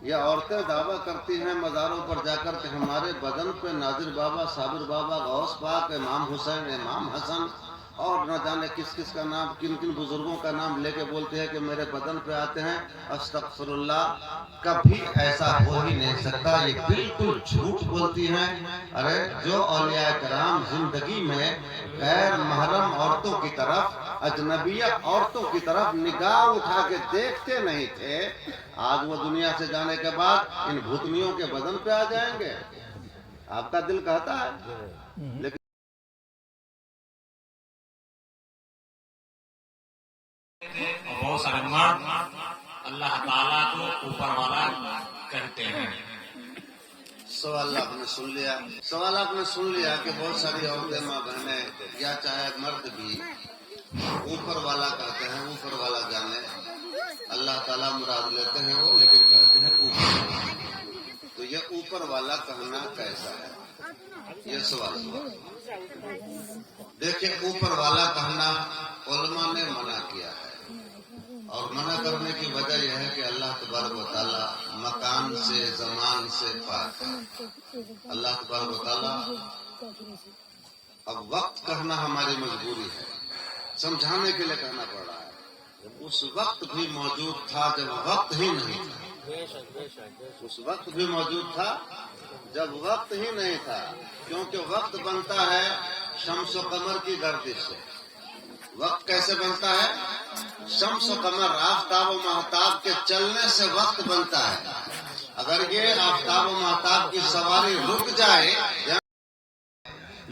یہ عورتیں دعویٰ کرتی ہیں مزاروں پر جا کر کہ ہمارے بدن پہ ناظر بابا، صابر بابا، غوث پاک، امام حسین، امام حسن اور نہ جانے کس کس کا نام، کن کن بزرگوں کا نام لے کے بولتے ہیں کہ میرے بدن پہ آتے ہیں۔ استغفر اللہ، کبھی ایسا ہو ہی نہیں سکتا، یہ بالکل جھوٹ بولتی ہیں۔ ارے جو اولیاء کرام زندگی میں غیر محرم عورتوں کی طرف، اجنبیہ عورتوں کی طرف نگاہ اٹھا کے دیکھتے نہیں تھے، آج وہ دنیا سے جانے کے بعد ان بھوتنیوں کے بدن پہ آ جائیں گے؟ آپ کا دل کہتا ہے، لیکن بہت سارے مرد اللہ تعالیٰ کو اوپر والا کہتے ہیں۔ سوال آپ نے سن لیا کہ بہت ساری عورتیں، ماں بہنیں یا چاہے مرد بھی اوپر والا کہتے ہیں، اوپر والا جانے، اللہ تعالیٰ مراد لیتے ہیں وہ، لیکن کہتے ہیں اوپر والا۔ تو یہ اوپر والا کہنا کیسا ہے؟ یہ سوال دیکھیں، اوپر والا کہنا علماء نے منع کیا ہے، اور منع کرنے کی وجہ یہ ہے کہ اللہ تبارک و تعالیٰ مکان سے، زمان سے پاک ہے۔ اللہ تبارک و تعالیٰ، اب وقت کہنا ہماری مجبوری ہے، سمجھانے کے لیے کہنا پڑ رہا ہے۔ اس وقت بھی موجود تھا جب وقت ہی نہیں تھا، اس وقت بھی موجود تھا جب وقت ہی نہیں تھا، کیونکہ وقت بنتا ہے شمس و قمر کی گردش سے۔ وقت کیسے بنتا ہے؟ شمس و قمر، آفتاب و مہتاب کے چلنے سے وقت بنتا ہے۔ اگر یہ آفتاب و مہتاب کی سواری رک جائے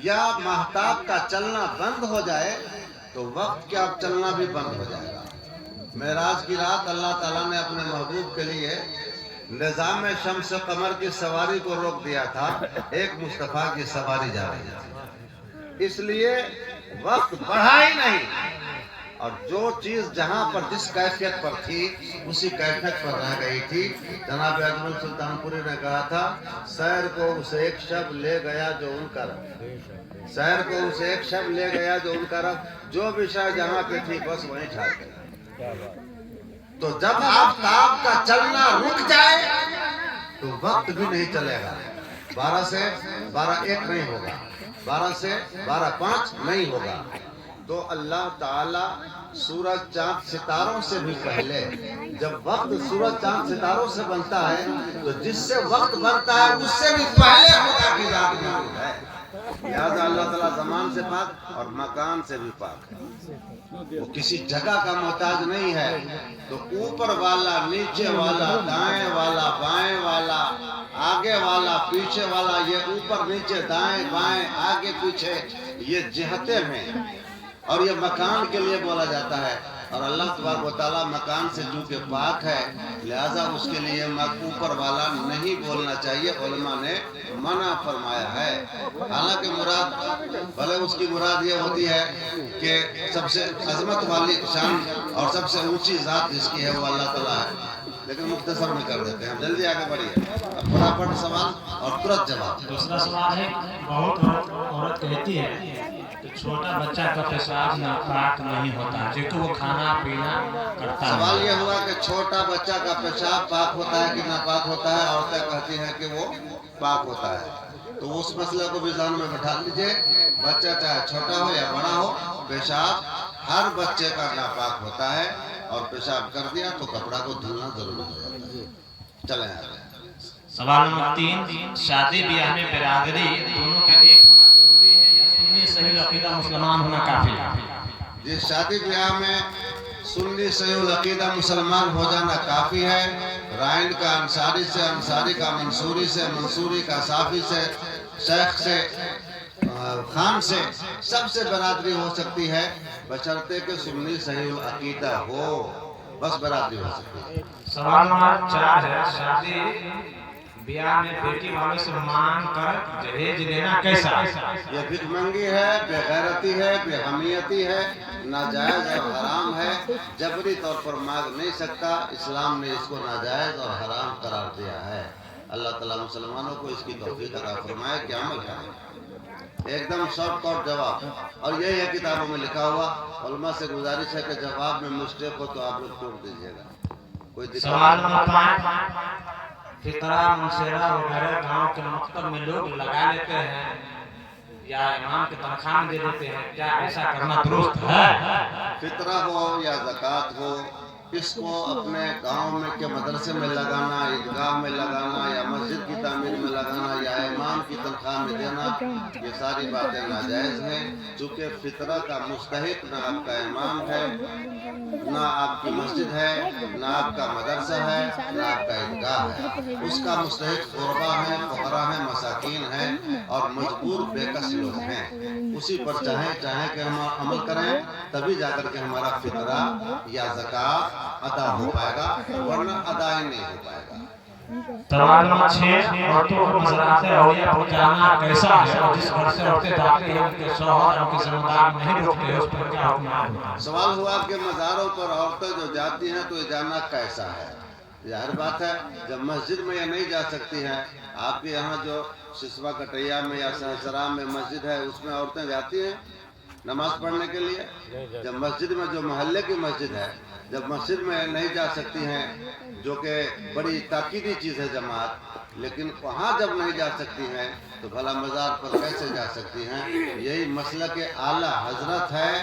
یا مہتاب کا چلنا بند ہو جائے تو وقت کا چلنا بھی بند ہو جائے گا۔ معراج کی رات اللہ تعالیٰ نے اپنے محبوب کے لیے نظام شمس و قمر کی سواری کو روک دیا تھا، ایک مصطفیٰ کی سواری جا رہی تھی، اس لیے وقت بڑھا ہی نہیں، اور جو چیز جہاں پر جس کیفیت پر تھی اسی کیفیت پر رہ گئی تھی۔ جناب اجمل سلطان پوری نے کہا تھا، سیر کو اسے ایک شب لے گیا جو ان کا رب، سیر کو اسے ایک شب لے گیا جو ان کا رب، جو بھی شاید جہاں پہ تھی بس وہیں ٹھہر گئی۔ تو جب آفتاب کا چلنا رک جائے تو وقت بھی نہیں چلے گا، 12 سے 12 1 نہیں ہوگا، 12 سے 12 5 نہیں ہوگا۔ تو اللہ تعالی سورج چاند ستاروں سے بھی پہلے، جب وقت سورج چاند ستاروں سے بنتا ہے تو جس سے وقت بنتا ہے اس سے بھی پہلے خدا کی ذات موجود ہے۔ لہذا اللہ تعالیٰ زمان سے پاک اور مکان سے بھی پاک ہے، وہ کسی جگہ کا محتاج نہیں ہے۔ تو اوپر والا، نیچے والا، دائیں والا، بائیں والا، آگے والا، پیچھے والا، یہ اوپر نیچے، دائیں بائیں، آگے پیچھے، یہ جہتیں ہیں، اور یہ مکان کے لیے بولا جاتا ہے۔ اور اللہ تبارک و تعالیٰ مکان سے چونکہ پاک ہے، لہذا اس کے لیے اوپر والا نہیں بولنا چاہیے، علماء نے منع فرمایا ہے۔ حالانکہ مراد، بھلے اس کی مراد یہ ہوتی ہے کہ سب سے عظمت والی شان اور سب سے اونچی ذات جس کی ہے وہ اللہ تعالیٰ ہے، لیکن مختصر میں کر دیتے ہیں، جلدی آگے بڑھیے، اب فٹافٹ سوال اور ترت جواب۔ دوسرا سوال ہے، بہت عورت کہتی ہے کہ چھوٹا بچہ کا پیشاب ناپاک نہیں ہوتا کیونکہ وہ کھانا پینا کرتا ہے۔ سوال یہ ہوا کہ چھوٹا بچہ کا پیشاب پاک ہوتا ہے کہ ناپاک ہوتا ہے؟ عورتیں کہتی ہیں کہ وہ پاک ہوتا ہے۔ تو اس مسئلے کو بھی ذہن میں بٹھا لیجئے، بچہ چاہے چھوٹا ہو یا بڑا ہو، پیشاب ہر بچے کا ناپاک ہوتا ہے، اور پیشاب کر دیا تو کپڑا کو دھلنا ضروری ہو جاتا ہے۔ چلیں آگے۔ سوال نمبر 3، شادی بیاہ میں برادری دونوں کا ایک ہونا ضروری ہے یا سنی صحیح عقیدہ مسلمان ہونا کافی ہے؟ جس شادی بیاہ میں سنی صحیح العقیدہ مسلمان ہو جانا کافی ہے۔ رائن کا انصاری سے، انصاری کا منصوری سے، منصوری کا صافی سے، شیخ سے، خان سے، سب سے برادری ہو سکتی ہے، بشرطے کہ سنی صحیح العقیدہ ہو، بس برادری ہو سکتی ہے۔ سوال نمبر 4 ہے، شادی بیاہ میں بیٹی والوں سے مانگ کر جہیز لینا کیسا؟ یہ بھک منگی ہے، بے غیرتی ہے، بے حمیتی ہے، ناجائز اور حرام ہے، جبری طور پر مانگ نہیں سکتا، اسلام نے اس کو ناجائز اور حرام قرار دیا ہے۔ اللہ تعالیٰ مسلمانوں کو اس کی توفیق عطا فرمائے کہ عمل کریں۔ ایک دم شارٹ کٹ جواب، اور یہی ہے کتابوں میں لکھا ہوا۔ علماء سے گزارش ہے کہ جواب میں مسٹیک ہو تو آپ لوگ چھوڑ دیجیے گا، کوئی دقت نہیں۔ سوال نمبر 5، फितरा मुनसेरा वगैरह गांव के मकतब में लोग लगा लेते हैं या इमाम की तनख्वाह में दे देते हैं, क्या ऐसा करना दुरुस्त है? फितरा हो या ज़कात हो, इसको अपने गांव में के मदरसे में लगाना, ईदगाह में लगाना या मस्जिद की तामीर में लगाना या इमाम की तनख्वाह में देना, ये सारी बातें नाजायज़ हैं। चूँकि फितरा का मुस्तहिक ना आपका इमाम है, ना आपकी मस्जिद है, ना आपका मदरसा है, ना आपका ईदगाह है। उसका मुस्तहिक गुरबा है, फुकरा है, मसाकीन है और मजबूर बेकस लोग हैं। उसी पर चाहे कि हम अमल करें, तभी जाकर के हमारा फितरा या ज़कात अदा हो पाएगा, वरना अदा ही नहीं हो पाएगा। सवाल नंबर 6, औरतों को मज़राते औलिया पर जाना कैसा है? और जिस घर से औरतें जाती हैं उनके शौहर और उनके ज़िम्मेदार नहीं रुकते, उस पर क्या हुक्म है? सवाल हुआ कि मज़ारों पर औरतें जो जाती हैं तो ये जाना कैसा है? जाहिर बात है, जब मस्जिद में ये नहीं जा सकती हैं, आपके यहाँ जो सिसवा कटैया में या सहसरा में मस्जिद है, उसमें औरतें जाती हैं नमाज पढ़ने के लिए। जब मस्जिद में जो मोहल्ले की मस्जिद है, जब मस्जिद में नहीं जा सकती हैं, जो कि बड़ी ताकीदी चीज़ है जमात, लेकिन वहाँ जब नहीं जा सकती हैं तो भला मज़ार पर कैसे जा सकती हैं? यही मसलक आला हजरत है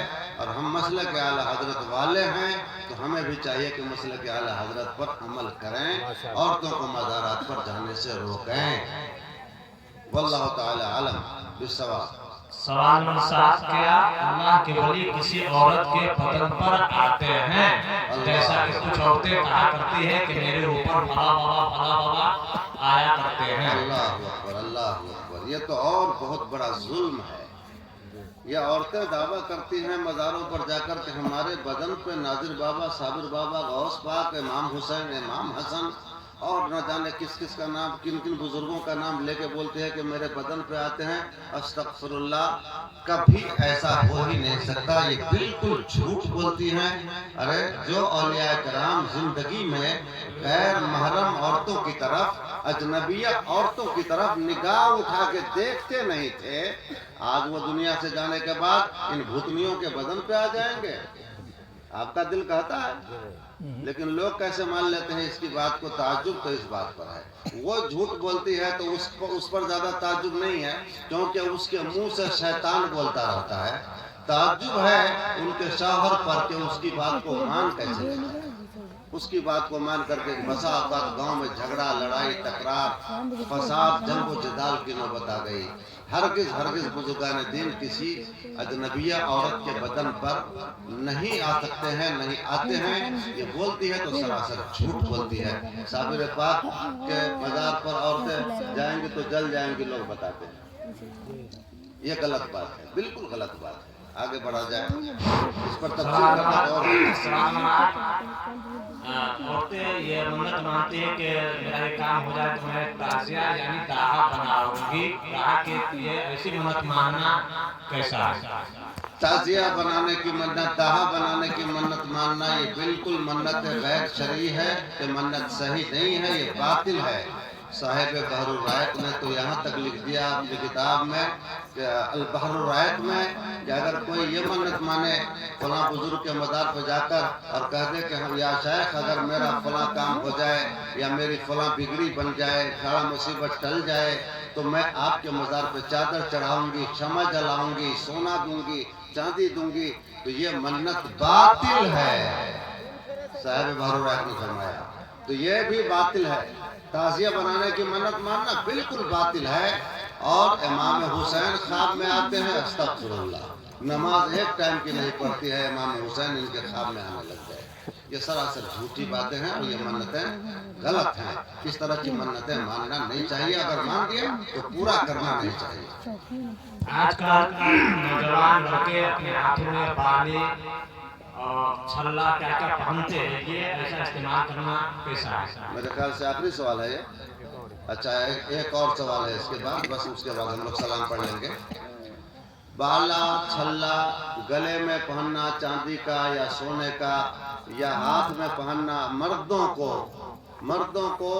और हम मसलक आला हजरत वाले हैं, तो हमें भी चाहिए कि मसलक आला हजरत पर अमल करें, औरतों को मज़ारात पर जाने से रोकें। वल्लाहु ताला आलम बिस्सवाब। सवाल नंबर 7, क्या अल्लाह के वली किसी औरत के बदन पर आते हैं? जैसा कि कुछ औरतें कहा करती हैं कि मेरे ऊपर फला बाबा आया करते हैं। अल्लाह अकबर, अल्लाह अकबर। ये तो और बहुत बड़ा जुल्म है। ये औरतें दावा करती हैं मज़ारों पर जाकर के हमारे बदन पे नाजिर बाबा, साबिर बाबा, गौस पाक, इमाम हुसैन, इमाम हसन और न जाने किस किस का नाम, किन किन बुजुर्गों का नाम लेके बोलते हैं कि मेरे बदन पे आते हैं। अस्तगफिरुल्लाह, कभी ऐसा हो ही नहीं सकता। ये बिल्कुल झूठ बोलती हैं। अरे जो औलिया कराम जिंदगी में गैर महरम औरतों की तरफ, अजनबिया औरतों की तरफ निगाह उठा के देखते नहीं थे, आज वो दुनिया से जाने के बाद इन भूतनियों के बदन पे आ जाएंगे? आपका दिल कहता है, लेकिन लोग कैसे मान लेते हैं इसकी बात को? ताज्जुब तो इस बात पर है। वो झूठ बोलती है तो उस पर ज्यादा ताज्जुब नहीं है, क्योंकि उसके मुंह से शैतान बोलता रहता है। ताज्जुब है उनके शौहर पर कि उसकी बात को मान कैसे लेता है। उसकी बात को मान करके बसा औकात गांव में झगड़ा, लड़ाई, तकरार, फसाद, जंग जदाल की नौबत आ गई। हरगिज बुजुर्गान दीन किसी अजनबिया औरत के बदन पर नहीं आ सकते हैं, नहीं आते हैं। ये बोलती है तो सरासर झूठ बोलती है। साबिर पाक के मज़ार पर औरतें जाएंगी तो जल जाएंगी, लोग बताते हैं। ये गलत बात है, बिल्कुल गलत बात है। आगे बढ़ा जाए, इस पर तफसील करना और औरतें ये मन्नत मानती है कि मेरा ये काम हो जाए तो मैं ताजिया यानी दाहा बनाऊंगी। कहा कि ये ऐसी मन्नत मानना कैसा है? ताजिया बनाने की मन्नत, दाहा बनाने की मन्नत मानना ये बिल्कुल मन्नत गैर शरई है। ये मन्नत सही नहीं है, ये बातिल है। साहिब बहरुर रायत ने तो यहाँ तक लिख दिया अपनी किताब में, अल बहरुर रायत में, कि अगर कोई ये मन्नत माने फला बुजुर्ग के मज़ार पर जाकर और कह दे कि हम या शेख अगर मेरा फला काम हो जाए या मेरी फला बिगड़ी बन जाए, खड़ा मुसीबत टल जाए, तो मैं आपके मज़ार पर चादर चढ़ाऊंगी, क्षमा जलाऊंगी, सोना दूंगी, चांदी दूंगी, तो ये मन्नत बातिल है। साहिब बहरुर रायत ने फरमाया, तो ये भी बातिल है। ताजिया बनाने की मन्नत मानना बिल्कुल बातिल है। और इमाम हुसैन ख्वाब में आते हैं, अस्तगफिरुल्लाह, नमाज एक टाइम की नहीं पढ़ती है, इमाम हुसैन इनके ख्वाब में आने लग गए। ये सरासर झूठी बातें हैं और ये मन्नतें गलत हैं। इस तरह की मन्नतें मानना नहीं चाहिए। अगर मान लिया तो पूरा करना नहीं चाहिए। आजकल नौजवान लड़के अपने हाथों में बाली और छल्ला क्या क्या पहनते हैं, ये ऐसा इस्तेमाल करना कैसा है? मेरे ख्याल से आखिरी सवाल है ये। अच्छा, एक और सवाल है इसके बाद, बस उसके बाद हम लोग सलाम पढ़ लेंगे। बाला, छल्ला गले में पहनना चांदी का या सोने का, या हाथ में पहनना, मर्दों को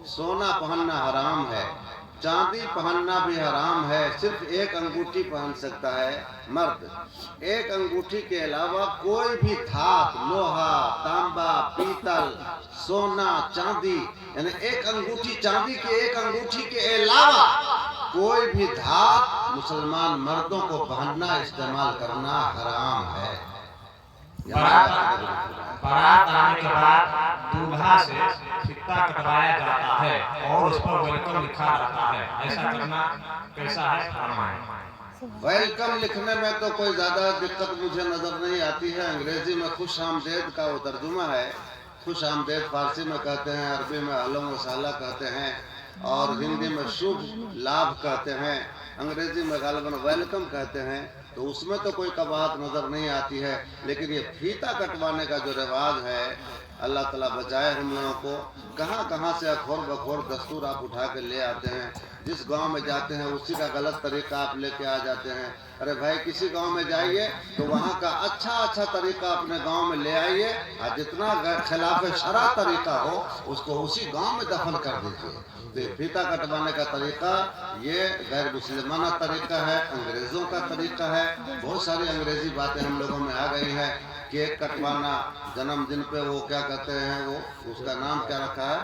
सोना पहनना हराम है। चांदी पहनना भी हराम है, सिर्फ एक अंगूठी पहन सकता है मर्द। एक अंगूठी के अलावा कोई भी धात, लोहा, तांबा, पीतल, सोना, चांदी, यानी एक अंगूठी, चांदी की एक अंगूठी के अलावा कोई भी धात मुसलमान मर्दों को पहनना, इस्तेमाल करना हराम है। बारात आने के बाद दूल्हा से फीता कटवाया जाता है और उस पर वेलकम लिखा रहता है। ऐसा करना कैसा है, फरमाएं। वेलकम लिखने में तो कोई ज्यादा दिक्कत मुझे नजर नहीं आती है। अंग्रेजी में खुश आमदेद का वो तर्जुमा है। खुश आमदेद फारसी में कहते हैं, अरबी में अहलन व सहला कहते हैं और हिंदी में शुभ लाभ कहते हैं, अंग्रेजी में गालिबन वेलकम कहते हैं। तो उसमें तो कोई कबाहत नजर नहीं आती है। लेकिन ये फीता कटवाने का जो रिवाज है, अल्लाह ताला बचाए हम लोगों को। कहाँ कहाँ से अखोर बखोर दस्तूर आप उठा के ले आते हैं। जिस गांव में जाते हैं उसी का गलत तरीका आप लेके आ जाते हैं। अरे भाई, किसी गांव में जाइए तो वहाँ का अच्छा तरीका अपने गांव में ले आइए, और जितना खिलाफ शरा तरीका हो उसको उसी गांव में दफन कर दीजिए। तो फीता कटवाने का तरीका ये गैर मुसलमाना तरीका है, अंग्रेजों का तरीका है। बहुत सारी अंग्रेजी बातें हम लोगों में आ गई है। केक कटवाना, जन्मदिन पे वो क्या कहते हैं, वो उसका नाम क्या रखा है,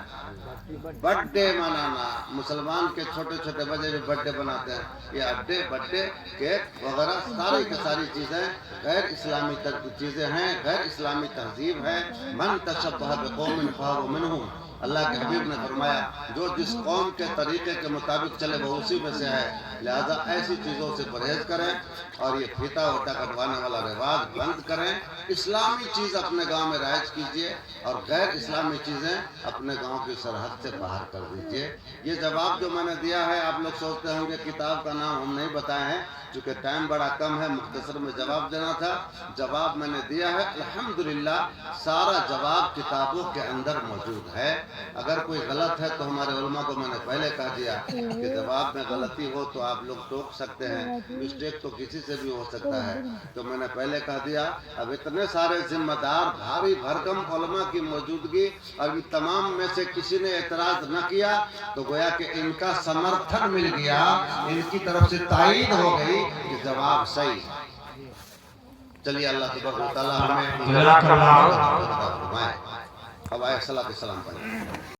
बर्थडे मनाना। मुसलमान के छोटे छोटे बच्चे भी बर्थडे बनाते हैं। ये अड्डे बर्थडे केक वगैरह सारी की सारी चीजें गैर इस्लामी चीजें हैं, गैर इस्लामी तहजीब है। मन तशब्बह बिकौमिन फहुव मिनहुम, अल्लाह के हबीब ने फरमाया, जो जिस कौम के तरीके के मुताबिक चले वो उसी में से है। लिहाजा ऐसी चीज़ों से परहेज करें और ये फीता वोटा कटवाने वाला रिवाज बंद करें। इस्लामी चीज़ अपने गांव में राइज कीजिए और गैर इस्लामी चीज़ें अपने गांव की सरहद से बाहर कर दीजिए। ये जवाब जो मैंने दिया है, आप लोग सोचते होंगे किताब का नाम हम नहीं बताए हैं, क्योंकि टाइम बड़ा कम है, मुख्तसर में जवाब देना था। जवाब मैंने दिया है, अल्हम्दुलिल्लाह सारा जवाब किताबों के अंदर मौजूद है। अगर कोई गलत है तो हमारे उलमा को मैंने पहले कह दिया कि जवाब में गलती हो तो आप लोग टोक सकते हैं, मिस्टेक तो किसी से भी हो सकता है, तो मैंने पहले कह दिया। अब इतने सारे जिम्मेदार भारी भरकम उलमा की मौजूदगी और इन तमाम में से किसी ने एतराज न किया तो गोया कि इनका समर्थन मिल गया, इनकी तरफ से तायीद हो गई कि जवाब सही। चलिए, अल्लाह सुब्हानहू व तआला हमें अब आए सलात सलाम पढ़ें।